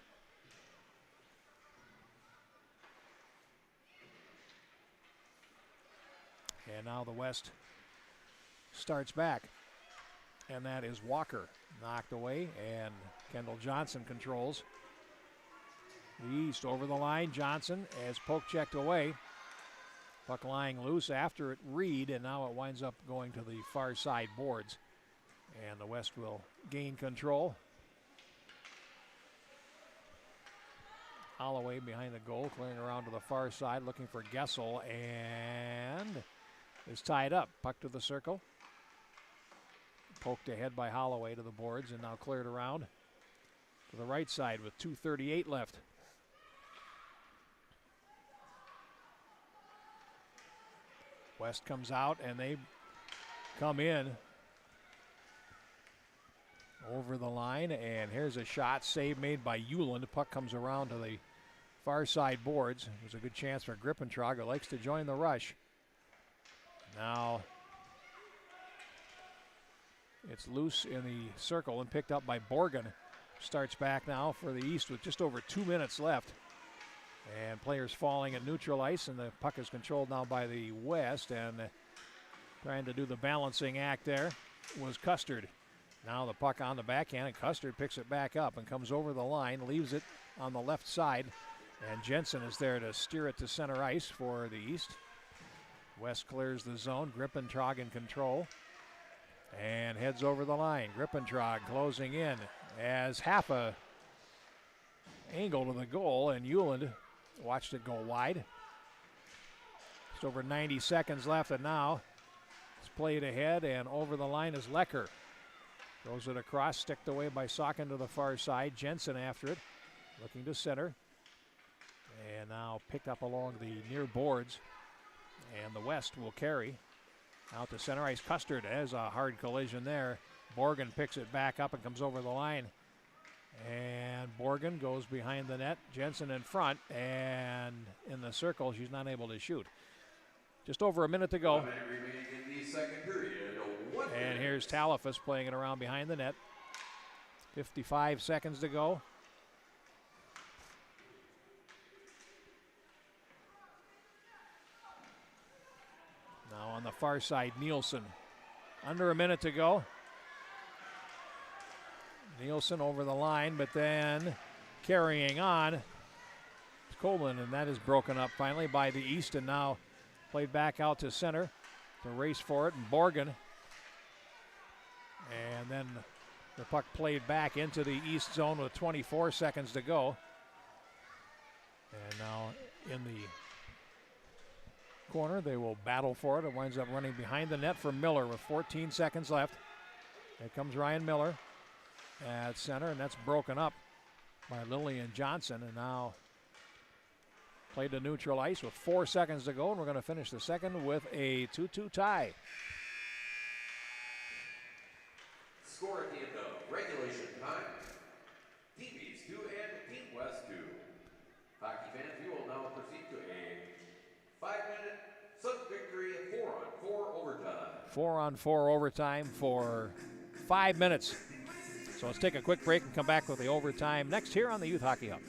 And now the West starts back. And that is Walker knocked away, and Kendall Johnson controls. The East over the line. Johnson as poke checked away. Puck lying loose after it Reed, and now it winds up going to the far side boards. And the West will gain control. Holloway behind the goal, clearing around to the far side, looking for Gessel, and is tied up. Puck to the circle. Poked ahead by Holloway to the boards, and now cleared around to the right side with 2:38 left. West comes out, and they come in over the line, and here's a shot, save made by Euland. The puck comes around to the far side boards. It was a good chance for Grippentrog, who likes to join the rush. Now it's loose in the circle and picked up by Borgen. Starts back now for the East with just over 2 minutes left. And players falling at neutral ice, and the puck is controlled now by the West, and trying to do the balancing act there was Custard. Now the puck on the backhand, and Custard picks it back up and comes over the line, leaves it on the left side, and Jensen is there to steer it to center ice for the East. West clears the zone, Grippentrog in control, and heads over the line. Grippentrog closing in as half a angle to the goal, and Euland watched it go wide. Just over 90 seconds left, and now it's played ahead, and over the line is Lecker. Throws it across, sticked away by Sauken to the far side. Jensen after it, looking to center. And now picked up along the near boards. And the West will carry out to center ice. Custard has a hard collision there. Borgen picks it back up and comes over the line. And Borgen goes behind the net. Jensen in front, and in the circle, she's not able to shoot. Just over a minute to go. 1 minute remaining in the second period. And here's Talafas playing it around behind the net. 55 seconds to go. Now on the far side, Nielsen. Under a minute to go. Nielsen over the line, but then carrying on. It's Coleman, and that is broken up finally by the East, and now played back out to center to race for it, and Borgen. And then the puck played back into the East zone with 24 seconds to go. And now in the corner, they will battle for it. It winds up running behind the net for Miller with 14 seconds left. Here comes Ryan Miller at center, and that's broken up by Lillian Johnson. And now played to neutral ice with 4 seconds to go, and we're going to finish the second with a 2-2 tie. Score at the end of regulation time. Team East 2 and Team West 2. Hockey fans, we will now proceed to a 5-minute sudden victory 4-on-4 overtime. 4-on-4 overtime for 5 minutes. So let's take a quick break and come back with the overtime next here on the Youth Hockey Hub.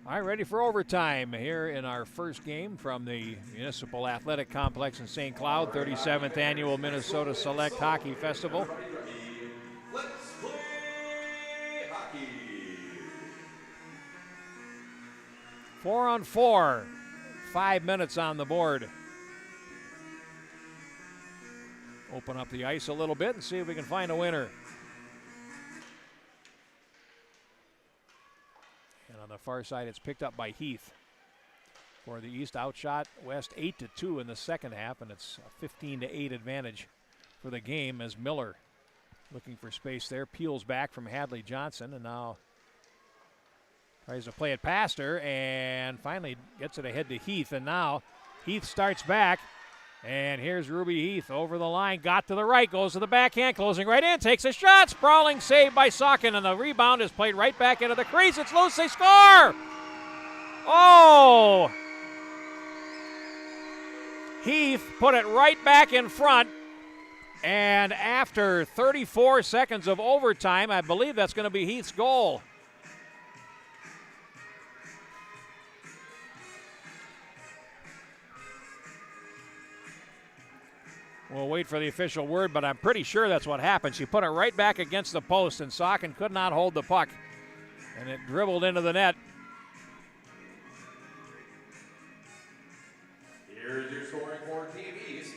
All right, ready for overtime here in our first game from the Municipal Athletic Complex in St. Cloud, 37th Annual Minnesota Select Hockey Festival. Let's play hockey. 4-on-4, 5 minutes on the board. Open up the ice a little bit and see if we can find a winner. And on the far side, it's picked up by Heath. For the East, outshot West 8-2 in the second half, and it's a 15-8 advantage for the game as Miller, looking for space there, peels back from Hadley Johnson, and now tries to play it past her, and finally gets it ahead to Heath, and now Heath starts back. And here's Ruby Heath over the line, got to the right, goes to the backhand, closing right in, takes a shot, sprawling save by Socken, and the rebound is played right back into the crease. It's loose, they score! Oh! Heath put it right back in front, and after 34 seconds of overtime, I believe that's going to be Heath's goal. We'll wait for the official word, but I'm pretty sure that's what happened. She put it right back against the post, and Socken could not hold the puck, and it dribbled into the net. Here's your scoring for Team East.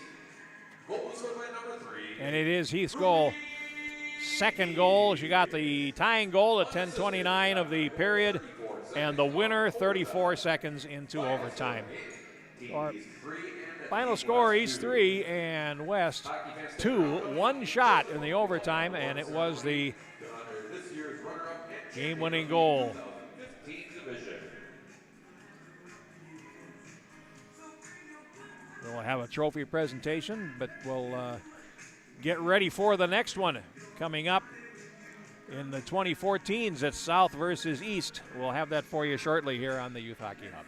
Goal was scored by number 3. And it is Heath's goal. Second goal. She got the tying goal at 10:29 of the period, and the winner 34 seconds into overtime. Our final score, East 3 and West 2. One shot in the overtime, and it was the game-winning goal. We'll have a trophy presentation, but we'll get ready for the next one coming up in the 2014s. It's South versus East. We'll have that for you shortly here on the Youth Hockey Hub.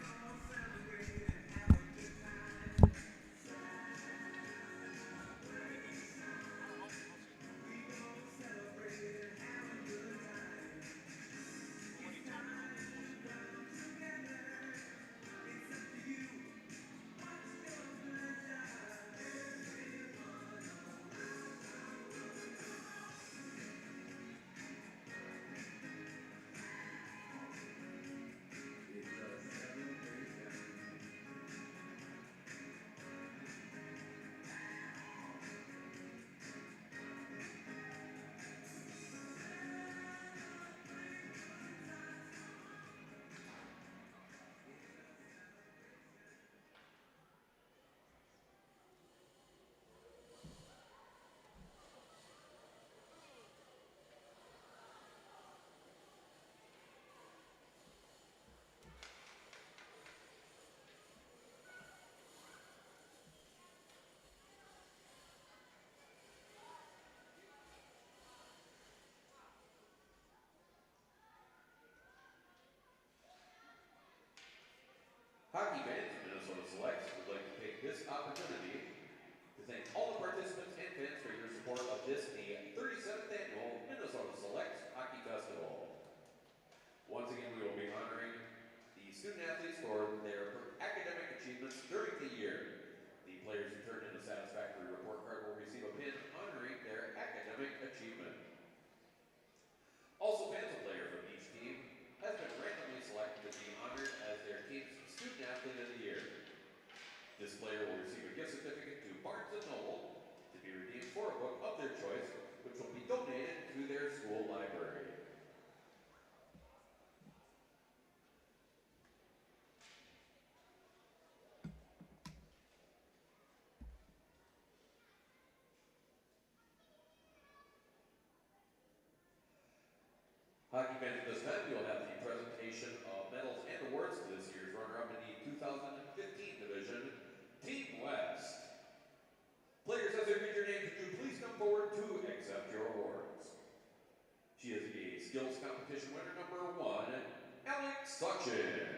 Hockey fans, Minnesota Selects would like to take this opportunity to thank all the participants and fans for your support of this, the 37th annual Minnesota Selects Hockey Festival. Once again, we will be honoring the student athletes for their academic achievements during the year. The players who turn in a satisfactory report card will receive a pin honoring their academic achievement. Also, fans, a player from each team has been randomly selected to be honored as their team's Student Athlete of the Year. This player will receive a gift certificate to Barnes & Noble to be redeemed for a book of their choice, which will be donated to their school library. Hockey fans, at this time, we will have the presentation of medals and awards to this year's runner-up in the 2015 division, Team West. Players, as they read your name, could you please come forward to accept your awards? She is the skills competition winner number 1, Alex Suchin.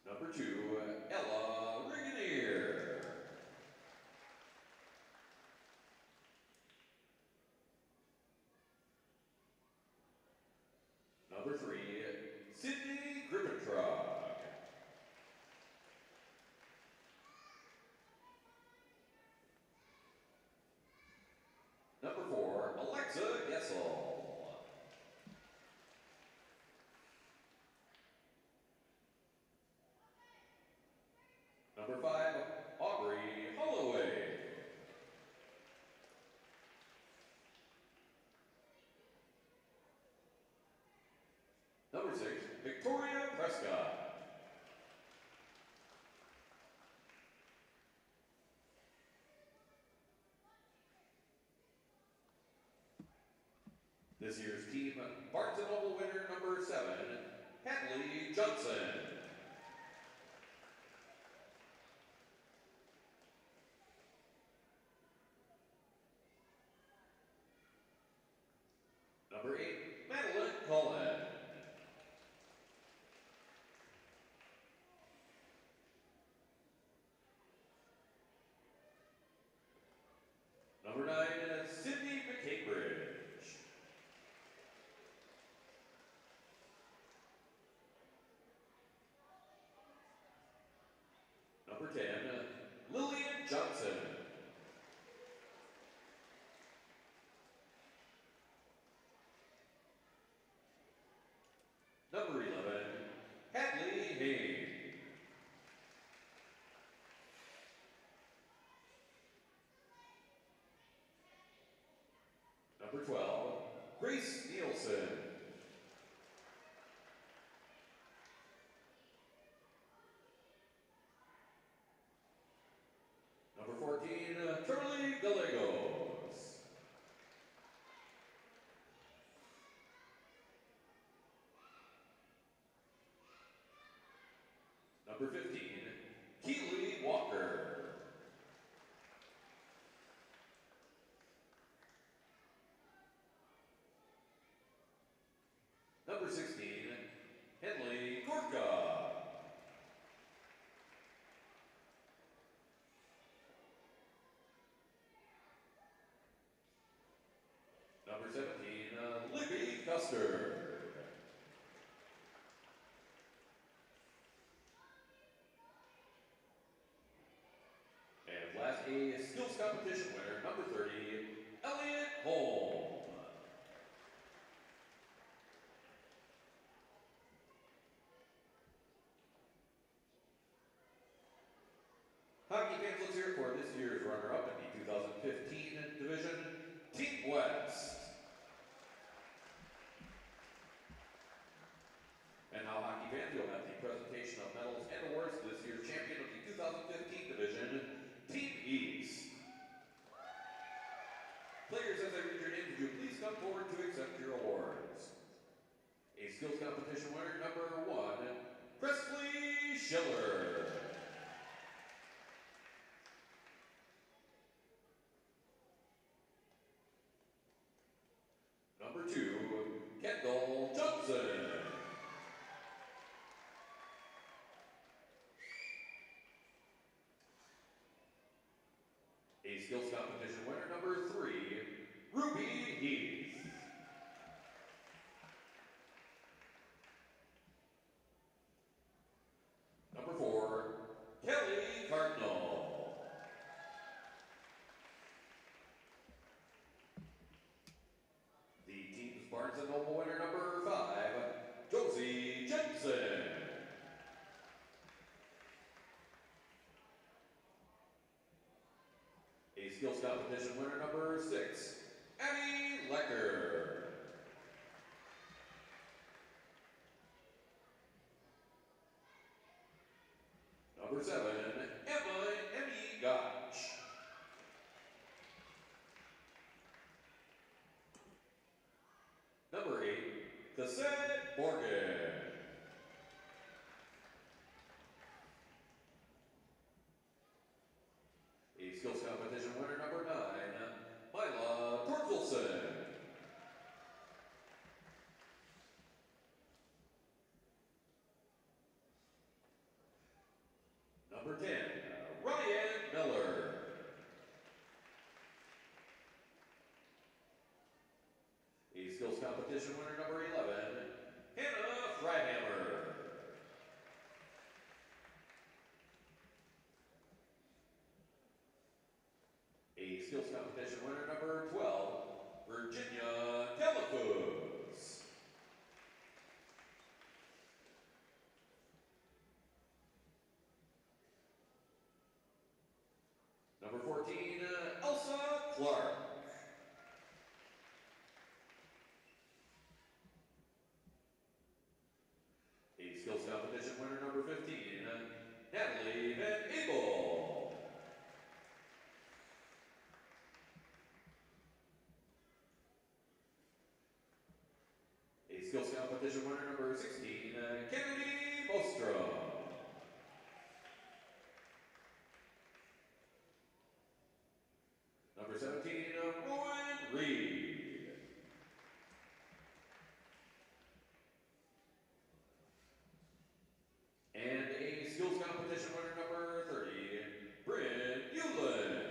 Number 2, Ella Rigonier. Number 3, Sydney Grippentrog. Number 4, Alexa Gessel. Number 5, Aubrey Holloway. Number 6, Victoria Prescott. This year's team, Barnes & Noble winner number 7, Hadley Johnson. Number 8, Madeline Cullen. Number 9, Sydney McCambridge. Number 10, Lillian Johnson. Number 11, Hadley Haynes. Number 12, Grace Nielsen. Number 14, Charlie Gallegos. Number 15, Keely Walker. Number 16, Henley Gorka. Number 17, Libby Custer. And last, a skills competition winner, number 30, Elliot Holm. Hockey fans, let's hear it for this year's runner-up in the 2015 division, Team West. And now, hockey fans, you'll have the presentation of medals and awards to this year's champion of the 2015 division, Team East. Players, as I read your name, would you please come forward to accept your awards? A skills competition winner, number 1, Presley Schiller. Number 2, Kendall Johnson. A skills competition winner, number 3, Ruby Heath. Number 4, Kelly Cardinal. The team's Barnes & Noble winner, number 5, Josie Jensen. A skills competition winner, number 6, Annie Lecker. Number 7, Emmy Gotch. Number 8, Cassette Morgan. A skills competition winner, number 9, Mila Torkelson. Number 10, Ryan Miller. A skills competition winner, number 11, Hannah Freihammer. A skills competition winner, number 12, Virginia Delafus. Number 14, Elsa Clark. A skills competition winner, number 15, Natalie Van Abel. skills competition winner number 16, Kennedy Bostrom. Number 17, Rowan Reed. And a skills competition winner number 30, Bryn Hewland.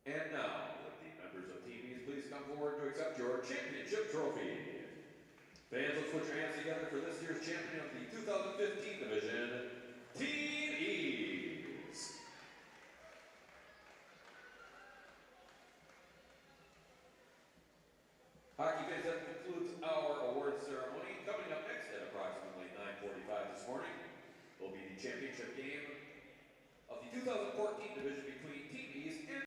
And now, would the members of Team East please come forward to accept your championship trophy. Fans, let's put your hands together for this year's champion of the 2015 division, Team East. Hockey fans, that concludes our award ceremony. Coming up next at approximately 9:45 this morning will be the championship game of the 2014 division